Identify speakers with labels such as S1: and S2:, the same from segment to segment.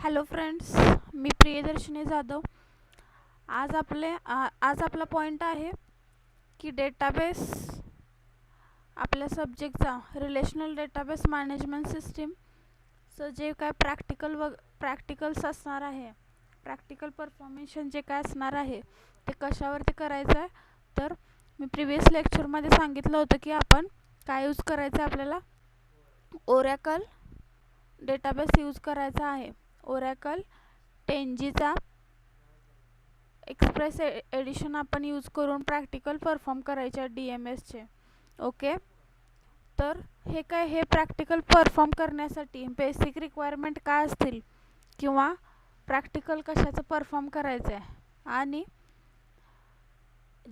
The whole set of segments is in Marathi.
S1: हॅलो फ्रेंड्स, मी प्रियदर्शिनी जाधव. आज आपला पॉईंट आहे की डेटाबेस आपल्या सब्जेक्टचा रिलेशनल डेटाबेस मॅनेजमेंट सिस्टीमचं जे काय प्रॅक्टिकल्स असणार आहे, प्रॅक्टिकल परफॉर्मेशन जे काय असणार आहे ते कशावरती करायचं आहे. तर मी प्रिवियस लेक्चरमध्ये सांगितलं होतं की आपण काय यूज करायचं आहे. आपल्याला ओरॅकल डेटाबेस यूज करायचा आहे. ओरॅकल 10Gचा एक्सप्रेस एडिशन आपण यूज करून प्रॅक्टिकल परफॉर्म करायचे DMSचे. ओके, तर हे प्रॅक्टिकल परफॉर्म करण्यासाठी बेसिक रिक्वायरमेंट काय असतील किंवा प्रॅक्टिकल कशाचं परफॉर्म करायचं आहे आणि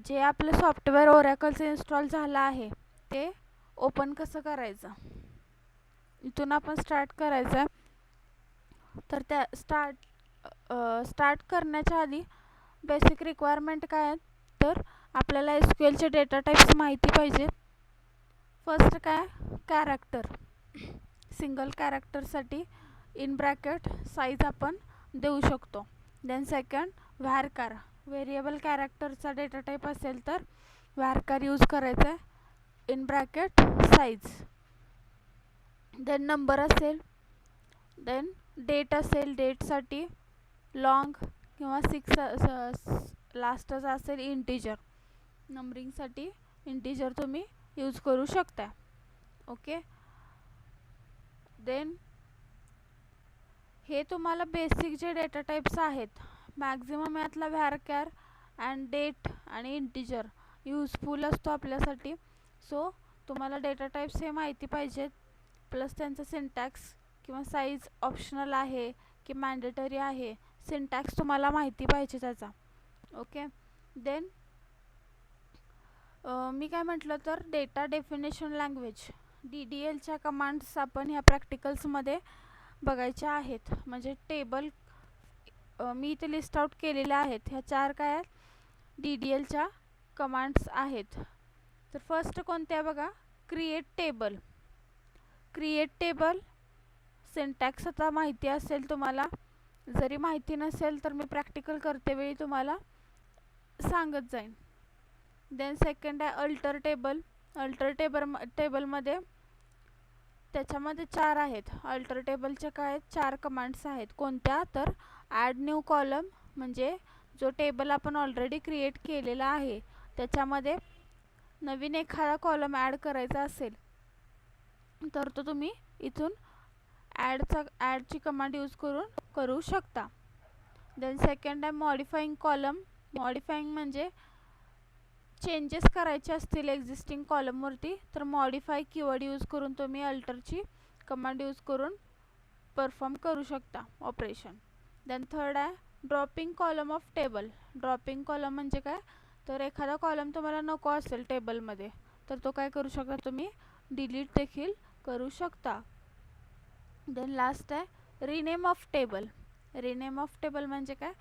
S1: जे आपलं सॉफ्टवेअर ओरॅकलचं इन्स्टॉल झालं आहे ते ओपन कसं करायचं, इथून आपण स्टार्ट करायचं आहे. तर त्या स्टार्ट करण्याच्या आधी बेसिक रिक्वायरमेंट काय आहेत, तर आपल्याला SQLचे डेटा टाईप्स माहिती पाहिजे. फर्स्ट काय, कॅरेक्टर. सिंगल कॅरेक्टरसाठी इन ब्रॅकेट साईज आपण देऊ शकतो. Then second, varchar. व्हेरिएबल कॅरेक्टरचा डेटा टाईप असेल तर व्हॅरकार यूज करायचा आहे in bracket size. Then number असेल, देन डेट असेल, डेटसाठी लॉंग किंवा 6 लास्टचा असेल इंटिजर. नंबरिंगसाठी इंटिजर तुम्ही यूज करू शकता. ओके, देन हे तुम्हाला बेसिक जे डेटा टाईप्स आहेत, मॅक्झिमम यातला व्हॅरकॅर अँड डेट आणि इंटिजर यूजफुल असतो आपल्यासाठी. सो तुम्हाला डेटा टाईप्स हे माहिती पाहिजेत, प्लस त्यांचं सिंटॅक्स किंवा साईज ऑप्शनल आहे की मॅन्डेटरी आहे, सिंटॅक्स तुम्हाला माहिती पाहिजे त्याचा. ओके, देन मी काय म्हटलं तर डेटा डेफिनेशन लँग्वेज DDLच्या कमांड्स आपण ह्या प्रॅक्टिकल्समध्ये बघायच्या आहेत. म्हणजे टेबल मी इथे लिस्ट आउट केलेल्या आहेत. ह्या 4 काय DDLच्या कमांड्स आहेत. तर फर्स्ट कोणत्या बघा, create table. Create table syntax आता माहिती असेल तुम्हाला, जरी माहिती नसेल तर मी प्रॅक्टिकल करते वेळी तुम्हाला सांगत जाईन. देन सेकंड आहे अल्टर टेबल. टेबलमध्ये त्याच्यामध्ये 4 आहेत. अल्टर टेबलचे काय 4 कमांड्स आहेत. कोणत्या तर ॲड न्यू कॉलम, म्हणजे जो टेबल आपण ऑलरेडी क्रिएट केलेला आहे त्याच्यामध्ये नवीन एखादा कॉलम ॲड करायचा असेल तर तो तुम्ही इथून ॲडची कमांड यूज करून करू शकता. देन सेकंड आहे मॉडिफाईंग कॉलम. मॉडिफाईंग म्हणजे चेंजेस करायचे असतील एक्झिस्टिंग कॉलमवरती तर मॉडिफाय कीवर्ड यूज करून तुम्ही अल्टरची कमांड यूज करून परफॉर्म करू शकता ऑपरेशन. देन थर्ड आहे dropping column of table. Dropping column म्हणजे काय, तर एखादा कॉलम तुम्हाला नको असेल टेबलमध्ये तर तो काय करू शकता, तुम्ही डिलीट देखील करू शकता. देन लास्ट आहे rename of table. Rename of table म्हणजे काय,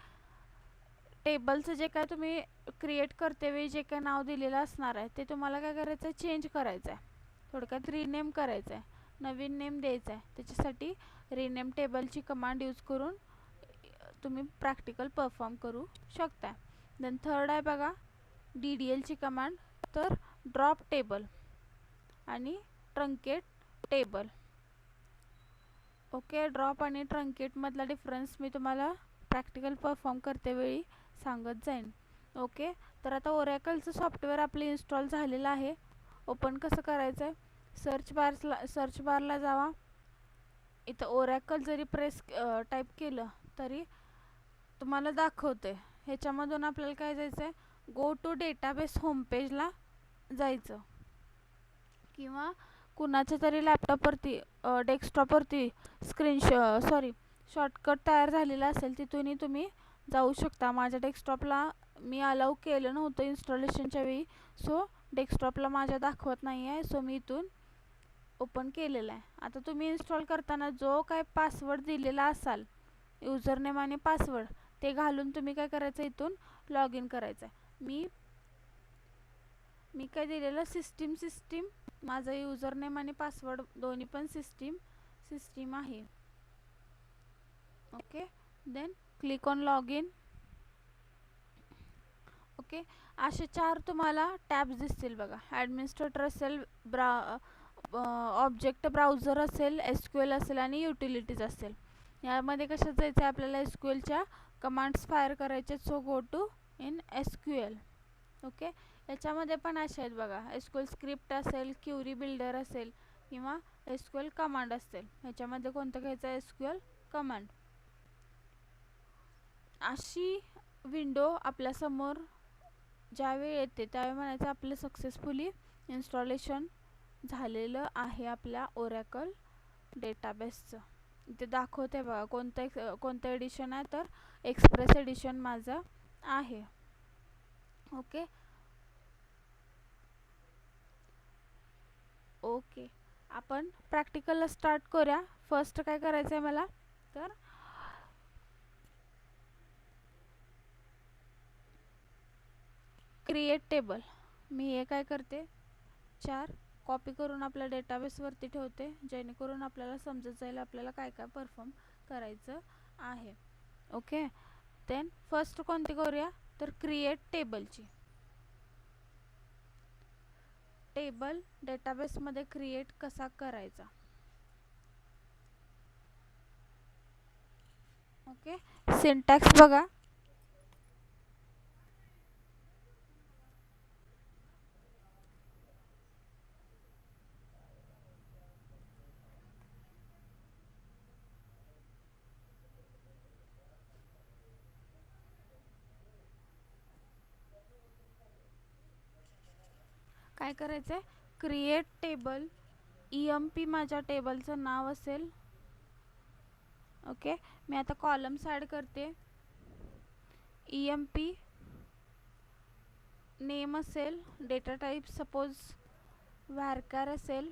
S1: टेबलचं जे काय तुम्ही क्रिएट करते वेळी जे काय नाव दिलेलं असणार आहे ते तुम्हाला काय करायचं आहे, चेंज करायचं आहे. थोडक्यात रिनेम करायचं आहे, नवीन नेम द्यायचा आहे. त्याच्यासाठी रिनेम टेबलची कमांड यूज करून तुम्ही प्रॅक्टिकल परफॉर्म करू शकता. देन थर्ड आहे बघा DDLची कमांड, तर ड्रॉप टेबल आणि ट्रंकेट टेबल. ओके, ड्रॉप आणि ट्रंकेटमधला डिफरन्स मी तुम्हाला प्रॅक्टिकल परफॉर्म करते वेळी सांगत जाईन. ओके, तर आता ओरॅकलचं सॉफ्टवेअर आपलं इन्स्टॉल झालेलं आहे. ओपन कसं करायचं आहे, सर्च बारला जावा. इथं ओरॅकल जरी टाईप केलं तरी तुम्हाला दाखवते. ह्याच्यामधून आपल्याला काय जायचं आहे, गो टू डेटाबेस होमपेजला जायचं किंवा कुणाच्या तरी लॅपटॉपवरती डेस्कटॉपवरती शॉर्टकट तयार झालेला असेल तिथूनही तुम्ही जाऊ शकता. माझ्या डेस्कटॉपला मी अलाउ केलं नव्हतं इन्स्टॉलेशनच्या वेळी, सो डेस्कटॉपला माझ्या दाखवत नाही आहे, सो मी इथून ओपन केलेलं आहे. आता तुम्ही इन्स्टॉल करताना जो काय पासवर्ड दिलेला असाल, युजर नेम आणि पासवर्ड ते घालून तुम्ही काय करायचं, इथून लॉग इन करायचं आहे. मी काय दिलेलं सिस्टीम. माझं युजर नेम आणि पासवर्ड दोन्ही पण सिस्टीम आहे. Okay. Then click on log in. Okay, असे 4 तुम्हाला टॅब्स दिसतील बघा. ॲडमिनिस्ट्रेटर असेल, ऑब्जेक्ट ब्राउझर असेल, SQL असेल आणि युटिलिटीज असेल. यामध्ये कशात जायचं आहे आपल्याला? SQLच्या कमांड्स फायर करायचे. So go to in SQL. Okay, याच्यामध्ये पण असे आहेत बघा. SQL स्क्रिप्ट असेल, क्युरी बिल्डर असेल किंवा SQL कमांड असेल. ह्याच्यामध्ये कोणतं घ्यायचं आहे? SQL command. अशी विंडो आपल्यासमोर ज्यावेळी येते त्यावेळी म्हणायचं आपलं सक्सेसफुली इन्स्टॉलेशन झालेलं आहे आपल्या ओरॅकल डेटाबेसचं. इथे दाखवते बघा कोणतं एडिशन आहे, तर एक्सप्रेस एडिशन माझं आहे. ओके ओके, आपण प्रॅक्टिकलला स्टार्ट करूया. फर्स्ट काय करायचं आहे मला, तर क्रिएट टेबल. मी हे काय करते, 4 कॉपी करून आपल्या डेटाबेसवरती ठेवते, जेणेकरून आपल्याला समजत जाईल आपल्याला काय काय परफॉर्म करायचं आहे. ओके, देन फर्स्ट कोणती करूया, तर क्रिएट टेबलची. टेबल डेटाबेसमध्ये क्रिएट कसा करायचा. ओके, सिंटॅक्स बघा. काय करायचं आहे, क्रिएट टेबल. EMP माझ्या टेबलचं नाव असेल. ओके, मी आता कॉलम्स ॲड करते. EMP नेम असेल, डेटा टाईप सपोज व्हारकार असेल,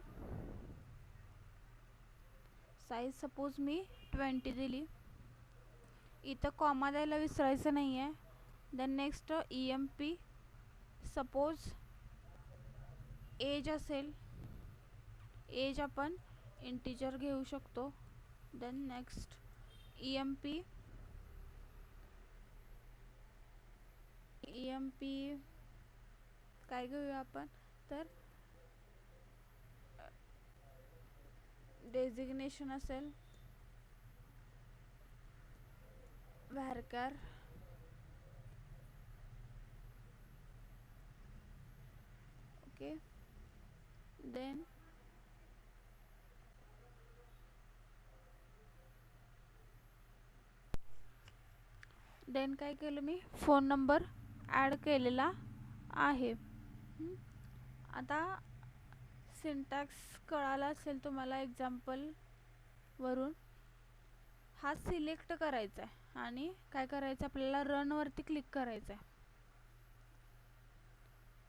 S1: साईज सपोज मी 20 दिली. इथं कॉमा द्यायला विसरायचं नाही आहे. Then next EMP suppose age असेल, एज आपण इंटिजर घेऊ शकतो. देन नेक्स्ट EMP काय घेऊया आपण, तर डेजिग्नेशन असेल व्हारकार. ओके, देन काय केलं मी, फोन नंबर ॲड केलेला आहे. आता सिंटॅक्स कळाला असेल तुम्हाला एक्झाम्पल वरून. हा सिलेक्ट करायचा आहे आणि काय करायचं आपल्याला, रनवरती क्लिक करायचं आहे.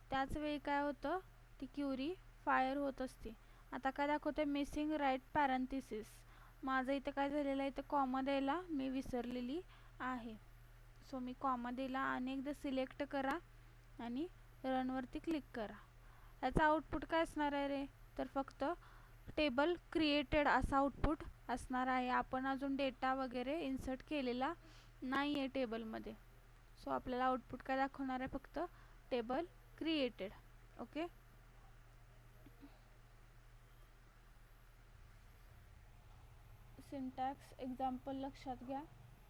S1: त्याच वेळी काय होतं, ती क्युरी फायर होत असते. आता काय दाखवते, मिसिंग राईट पॅरेंथिसिस. माझं इथं काय झालेलं आहे, इथं कॉमा द्यायला मी विसरलेली आहे. सो मी कॉमा दिला आणि एकदा सिलेक्ट करा आणि रनवरती क्लिक करा. याचा आउटपुट काय असणार आहे रे, तर फक्त टेबल क्रिएटेड असा आउटपुट असणार आहे. आपण अजून डेटा वगैरे इन्सर्ट केलेला नाही आहे टेबलमध्ये. सो आपल्याला आउटपुट काय दाखवणार आहे, फक्त table created. Okay, syntax example लक्षात घ्या.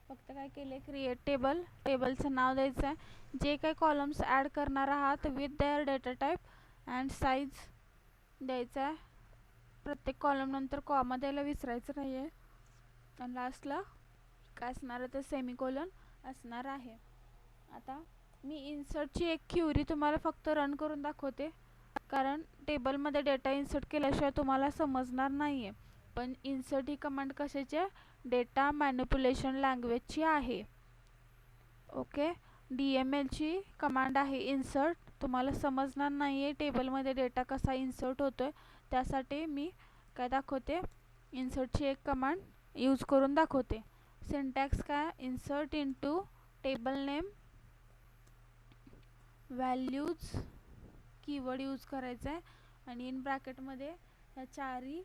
S1: फक्त काय केले, क्रिएट टेबल, टेबलचं नाव द्यायचं आहे. जे काही कॉलम्स ॲड करणार आहात with their data type and size द्यायचं आहे. प्रत्येक कॉलम नंतर कॉमा द्यायला विसरायचं नाही आहे. आणि लास्टला काय असणार आहे, तर सेमिकोलन असणार आहे. आता मी इन्सर्टची एक क्युरी तुम्हाला फक्त रन करून दाखवते, कारण टेबलमध्ये डेटा इन्सर्ट केल्याशिवाय तुम्हाला समजणार नाही आहे. पण इन्सर्ट ही कमांड कशाची आहे, डेटा मॅनिप्युलेशन लँग्वेजची आहे. ओके, DMLची कमांड आहे इन्सर्ट. तुम्हाला समजणार नाही आहे टेबलमध्ये डेटा कसा इन्सर्ट होतो आहे, त्यासाठी मी काय दाखवते, इन्सर्टची एक कमांड यूज करून दाखवते. सिंटॅक्स काय, insert into table name values keyword use करायचा आहे आणि इन ब्रॅकेटमध्ये ह्या 4ही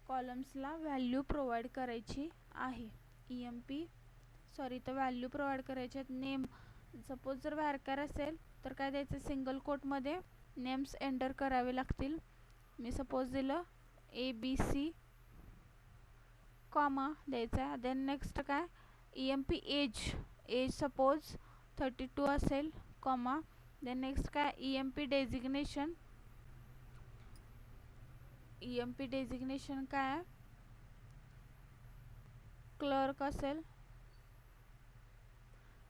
S1: कॉलम्सला व्हॅल्यू प्रोव्हाइड करायची आहे. सॉरी तर व्हॅल्यू प्रोव्हाइड करायचे आहेत. नेम सपोज जर व्हॅरकार असेल तर काय द्यायचं, सिंगल कोटमध्ये नेम्स एंटर करावे लागतील. मी सपोज दिलं ABC कॉमा द्यायचा. देन नेक्स्ट काय एज सपोज 32 असेल कॉमा. देन नेक्स्ट काय डेजिग्नेशन काय आहे, क्लर्क असेल,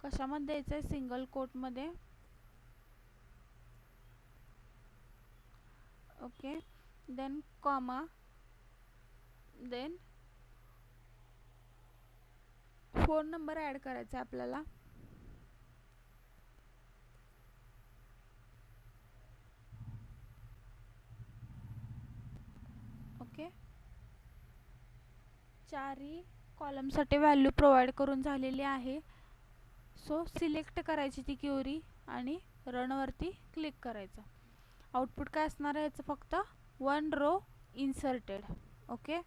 S1: कशामध्ये द्यायचं आहे, सिंगल कोटमध्ये. Okay. Then comma. Then phone number add करायचा आहे आपल्याला. ओके. चारही कॉलमसाठी व्हॅल्यू प्रोव्हाइड करून झालेली आहे. सो सिलेक्ट करायची ती क्युरी आणि रनवरती क्लिक करायचं. आउटपुट काय असणार आहे याचं, फक्त 1 रो इन्सर्टेड. ओके.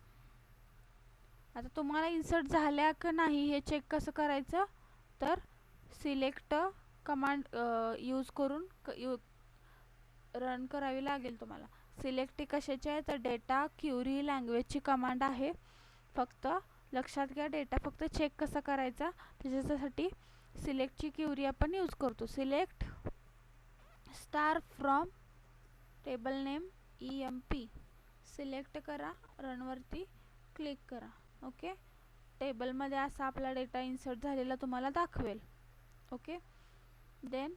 S1: आता तुम्हाला इन्सर्ट झाल्या का नाही हे चेक कसं करायचं, तर सिलेक्ट कमांड यूज करून रन करावी लागेल तुम्हाला. सिलेक्ट कशाची आहे तर डेटा क्युरी लँग्वेजची कमांड आहे. फक्त लक्षात घ्या, डेटा फक्त चेक कसा करायचा त्याच्यासाठी सिलेक्टची क्युरी आपण यूज करतो. Select star from table name EMP. Select करा, रनवरती क्लिक करा. ओके. टेबलमध्ये असा आपला डेटा इन्सर्ट झालेला तुम्हाला दाखवेल. ओके. देन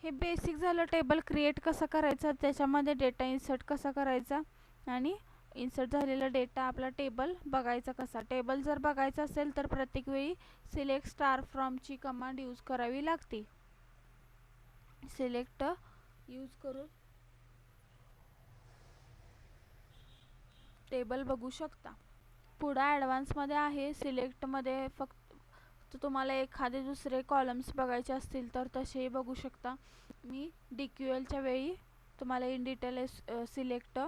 S1: हे बेसिक झालं, टेबल क्रिएट कसं करायचं, त्याच्यामध्ये डेटा इन्सर्ट कसा करायचा आणि इन्सर्ट झालेला डेटा आपला टेबल बघायचा कसा. टेबल जर बघायचा असेल तर प्रत्येक वेळी सिलेक्ट स्टार फ्रॉमची कमांड यूज करावी लागते. सिलेक्ट यूज करून टेबल बघू शकता. पुढे ॲडव्हान्समध्ये आहे. सिलेक्टमध्ये फक्त तुम्हाला एखादे दुसरे कॉलम्स बघायचे असतील तर तसेही बघू शकता. मी DQLच्या वेळी तुम्हाला इन डिटेल सिलेक्ट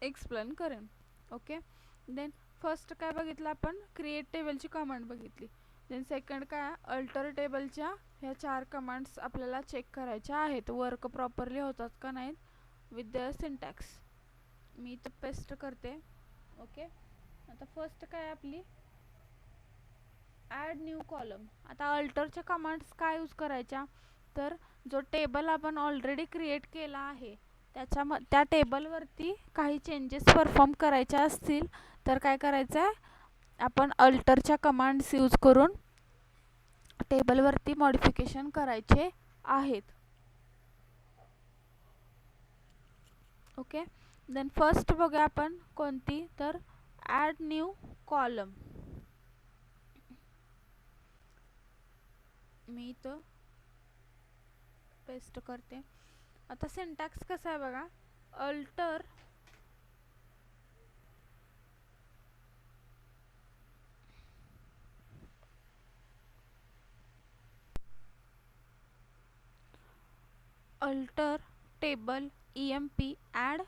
S1: एक्सप्लेन करेन. ओके. देन फर्स्ट काय बघितलं आपण, क्रिएट टेबलची कमांड बघितली. देन सेकंड काय, अल्टर टेबलच्या ह्या 4 कमांड्स आपल्याला चेक करायच्या आहेत, वर्क प्रॉपरली होतात का नाहीत विथ द सिंटॅक्स. मी इथं पेस्ट करते. ओके. आता फर्स्ट काय आपली ॲड न्यू कॉलम. आता अल्टरच्या कमांड्स काय यूज करायच्या, तर जो टेबल आपण ऑलरेडी क्रिएट केला आहे त्या टेबलवरती काही चेंजेस परफॉर्म करायचे असतील तर काय करायचं आहे, आपण अल्टरच्या कमांड्स यूज करून टेबलवरती मॉडिफिकेशन करायचे आहेत. ओके. देन फर्स्ट बघूया आपण कोणती, तर ॲड न्यू कॉलम. मी इथं पेस्ट करते. आता सिंटॅक्स कसा आहे बघा, अल्टर टेबल EMP ॲड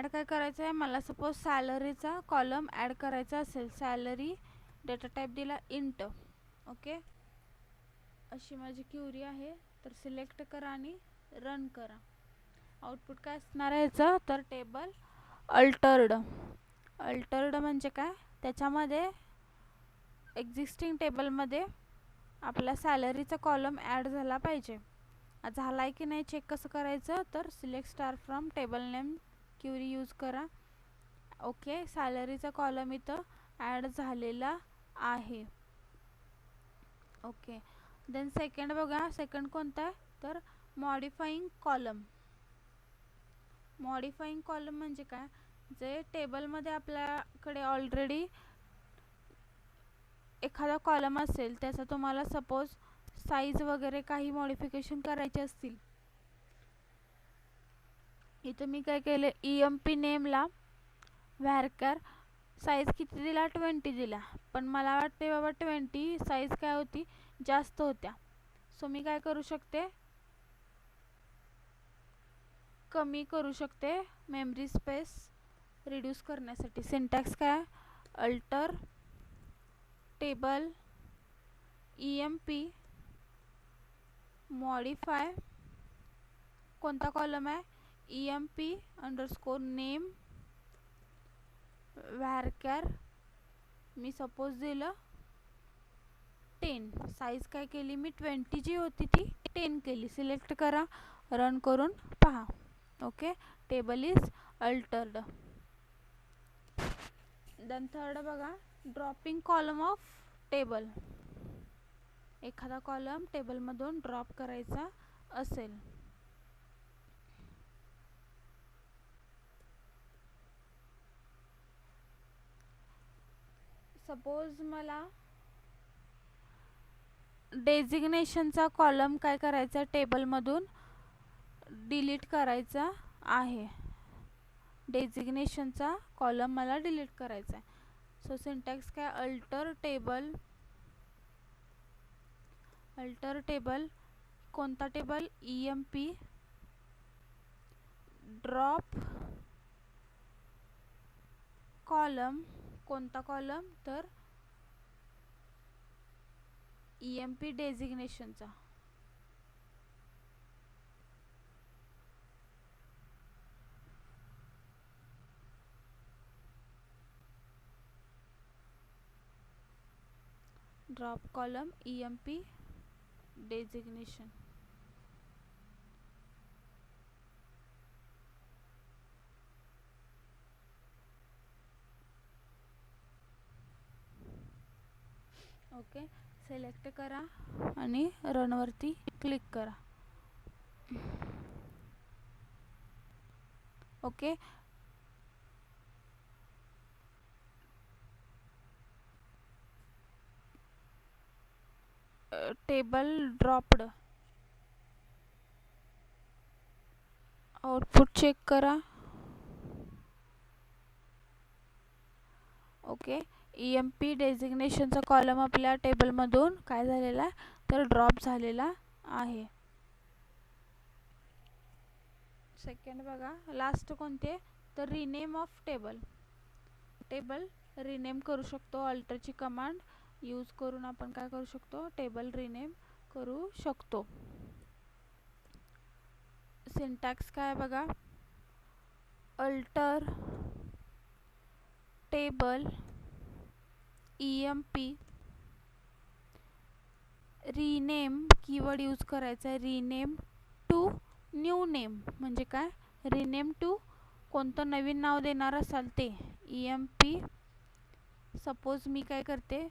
S1: काय करायचं आहे, मला सपोज सॅलरीचा कॉलम ॲड करायचा असेल, सॅलरी डेटा टाईप दिला इंट. ओके. अशी माझी क्युरी आहे. तर सिलेक्ट करा आणि रन करा. आउटपुट काय असणार आहे याचं, तर टेबल अल्टर्ड म्हणजे काय, त्याच्यामध्ये एक्झिस्टिंग टेबलमध्ये आपला सॅलरीचा कॉलम ॲड झाला पाहिजे. झाला आहे की नाही चेक कसं करायचं, तर select star from table name query use करा. ओके. सॅलरीचा कॉलम इथं ॲड झालेला आहे. ओके. देन सेकंड बघा, सेकंड कोणता आहे, तर मॉडिफाईंग कॉलम म्हणजे काय, जे टेबलमध्ये आपल्याकडे ऑलरेडी एखादा कॉलम असेल त्याचा तुम्हाला सपोज साईज वगैरे काही मॉडिफिकेशन करायचे असतील. इथं मी काय केलं, EMP नेमला व्हॅरकार साईज किती दिला, 20 दिला. पण मला वाटते बाबा 20 साईज काय होती, जास्त होत्या. सो मी काय करू शकते, कमी करू शकते मेमरी स्पेस रिड्यूस करण्यासाठी. सिंटॅक्स काय, अल्टर टेबल EMP मॉडिफाय कोणता कॉलम आहे EMP अंडरस्कोर नेम varchar मी सपोज दिलं 10 साईज काय केली मी 20 जी होती ती 10 केली. सिलेक्ट करा, रन करून पहा. Okay, table is altered. Then third बघा, ड्रॉपिंग कॉलम ऑफ टेबल. एखादा कॉलम टेबलमधून ड्रॉप करायचा असेल, सपोज मला डेझिग्नेशनचा कॉलम काय करायचा टेबलमधून डिलीट करायचा आहे. डेझिग्नेशनचा कॉलम मला डिलीट करायचा आहे. सो सिंटॅक्स काय, अल्टर टेबल कोणता टेबल EMP ड्रॉप कॉलम कोणता कॉलम तर EMP डेझिग्नेशनचा. Drop column EMP designation. Okay, select करा आणि रन वरती क्लिक करा. Okay, table dropped. Output check करा. ओके, EMP डेझिग्नेशनचा कॉलम आपल्या टेबलमधून काय झालेला आहे तर ड्रॉप झालेला आहे. सेकंड बघा, लास्ट कोणते तर rename of table. Table rename करू शकतो. अल्टरची कमांड यूज करून आपण काय करू शकतो, टेबल रिनेम करू शकतो. सिंटॅक्स काय बघा, alter table EMP rename keyword use करायचा आहे. रिनेम टू न्यू नेम म्हणजे काय, रिनेम टू कोणतं नवीन नाव देणार असाल ते. EMP सपोज मी काय करते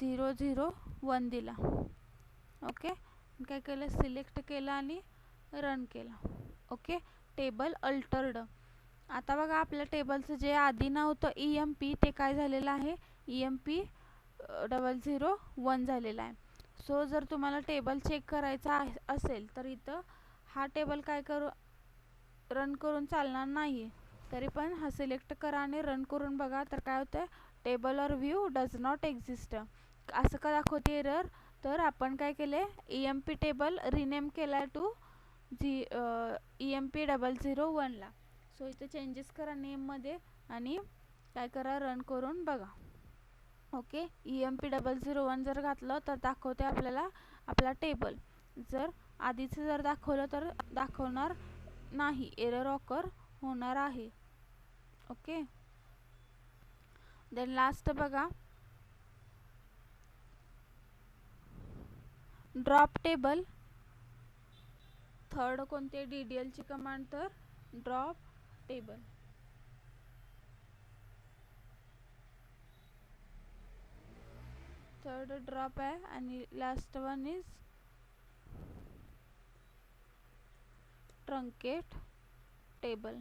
S1: 001 दिला. ओके, काय केलं, सिलेक्ट केलं आणि रन केला. Okay, table Altered. आता बघा आपल्या टेबलचं जे आधी नाव होतं EMP ते काय झालेलं आहे EMP 001 झालेला आहे. सो जर तुम्हाला टेबल चेक करायचा असेल तर इथं हा टेबल काय करू रन करून चालणार नाही. तरी पण हा सिलेक्ट करा आणि रन करून बघा तर काय होतं, टेबल और व्ह्यू डज नॉट एक्झिस्ट असं का दाखवते एरर. तर आपण काय केले, EMP टेबल रिनेम केला टू EMP 001 ला. सो इथे चेंजेस करा नेममध्ये आणि काय करा, रन करून बघा. ओके, EMP 001 जर घातलं तर दाखवते आपल्याला आपला टेबल. जर आधीचं जर दाखवलं तर दाखवणार नाही, एरर ऑकर होणार आहे. ओके, देन लास्ट बघा, ड्रॉप टेबल. थर्ड कोणते DDL ची कमांड तर ड्रॉप टेबल. थर्ड ड्रॉप आहे आणि last one is truncate table.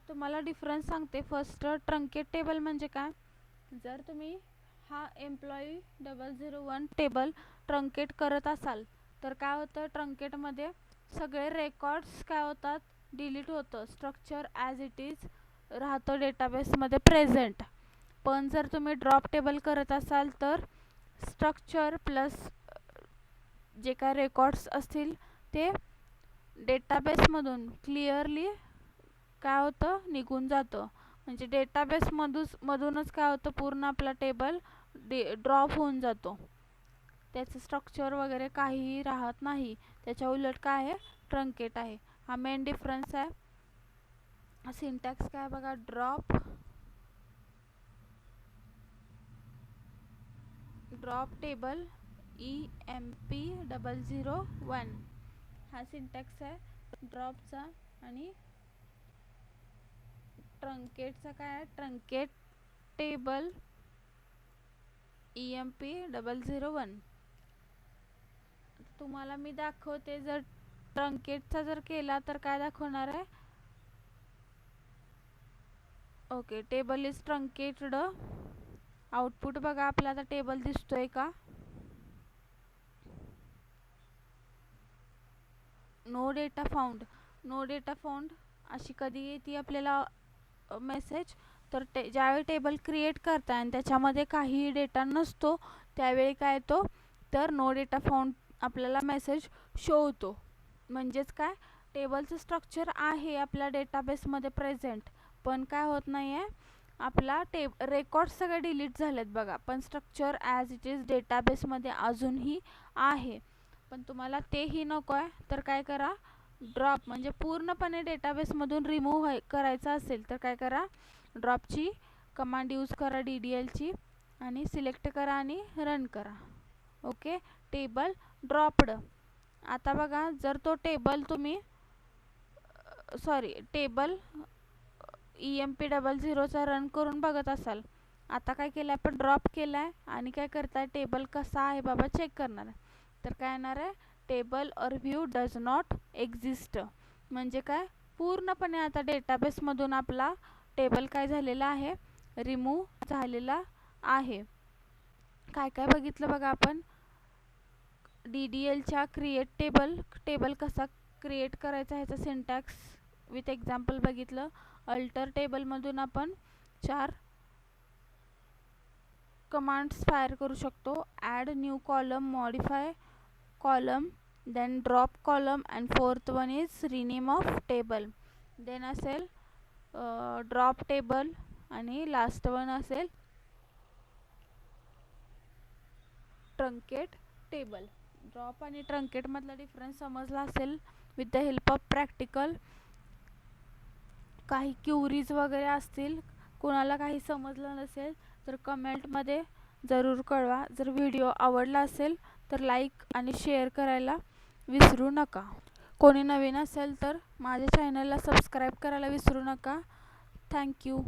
S1: तुम्हाला डिफरन्स सांगते. फर्स्ट, ट्रंकेट टेबल म्हणजे काय, जर तुम्ही हा एम्प्लॉई 001 टेबल ट्रंकेट करत असाल तर काय होतं, ट्रंकेटमध्ये सगळे रेकॉर्ड्स काय होतात, डिलीट होतं. स्ट्रक्चर ॲज इट इज राहतं डेटाबेसमध्ये प्रेझेंट. पण जर तुम्ही ड्रॉप टेबल करत असाल तर स्ट्रक्चर प्लस जे काय रेकॉर्ड्स असतील ते डेटाबेसमधून क्लिअरली काय होतं, निघून जातं. म्हणजे मधूनच काय होतं, पूर्ण आपला टेबल ड्रॉप होऊन जातो. त्याचं स्ट्रक्चर वगैरे काहीही राहत नाही. त्याच्या उलट काय आहे, ट्रंकेट आहे. हा मेन डिफरन्स आहे. सिंटॅक्स काय बघा, ड्रॉप टेबल EMP001 हा सिंटॅक्स आहे ड्रॉपचा. आणि ट्रंकेटचा काय आहे, ट्रंकेट टेबल EMP001. तुम्हाला मी दाखवते, जर ट्रंकेटचा जर केला तर काय दाखवणार आहे. Okay, table is truncated. Output बघा, आपला आता टेबल दिसतोय का. नो डेटा फाउंड अशी कधी येते आपल्याला मेसेज. तर ज्यावेळी टेबल क्रिएट करताय आणि त्याच्यामध्ये काहीही डेटा नसतो, त्यावेळी काय येतो, तर नो डेटा फाउंड आपल्याला मेसेज शो होतो. म्हणजेच काय, टेबलचं स्ट्रक्चर आहे आपल्या डेटाबेसमध्ये प्रेझेंट, पण काय होत नाही आहे, आपला रेकॉर्ड सगळे डिलीट झालेत बघा, पण स्ट्रक्चर ॲज इट इज डेटाबेसमध्ये अजूनही आहे. पण तुम्हाला तेही नको आहे, तर काय करा, ड्रॉप म्हणजे पूर्णपणे डेटाबेसमधून रिमूव्ह करायचं असेल तर काय करा, ड्रॉपची कमांड यूज करा, DDLची, आणि सिलेक्ट करा आणि रन करा. Okay, table dropped. आता बघा, जर तो टेबल तुम्ही टेबल EMP00चा रन करून बघत असाल, आता काय केलं, आपण ड्रॉप केला आहे आणि काय करताय, टेबल कसा आहे बाबा चेक करणार आहे. तर काय येणार आहे, table or view does not exist. म्हणजे काय, पूर्णपणे आता डेटाबेसमधून आपला टेबल काय झालेला आहे, रिमूव्ह झालेला आहे. काय काय बघितलं बघा आपण, DDLच्या क्रिएट टेबल कसा क्रिएट करायचा ह्याचा सिंटॅक्स विथ एक्झाम्पल बघितलं. अल्टर टेबलमधून आपण 4 कमांड्स फायर करू शकतो. Add new column, modify column, then drop column, and fourth one is rename of table. Then असेल ड्रॉप टेबल, आणि लास्ट वन असेल ट्रंकेट टेबल. ड्रॉप आणि ट्रंकेटमधला डिफरन्स समजला असेल with the help of practical. काही क्युरीज वगैरे असतील, कोणाला काही समजलं नसेल तर कमेंटमध्ये जरूर कळवा. जर व्हिडिओ आवडला असेल तर लाईक आणि शेअर करायला विसरू नका. कोणी नवीन असेल तर माझ्या चॅनलला सबस्क्राईब करायला विसरू नका. थँक्यू.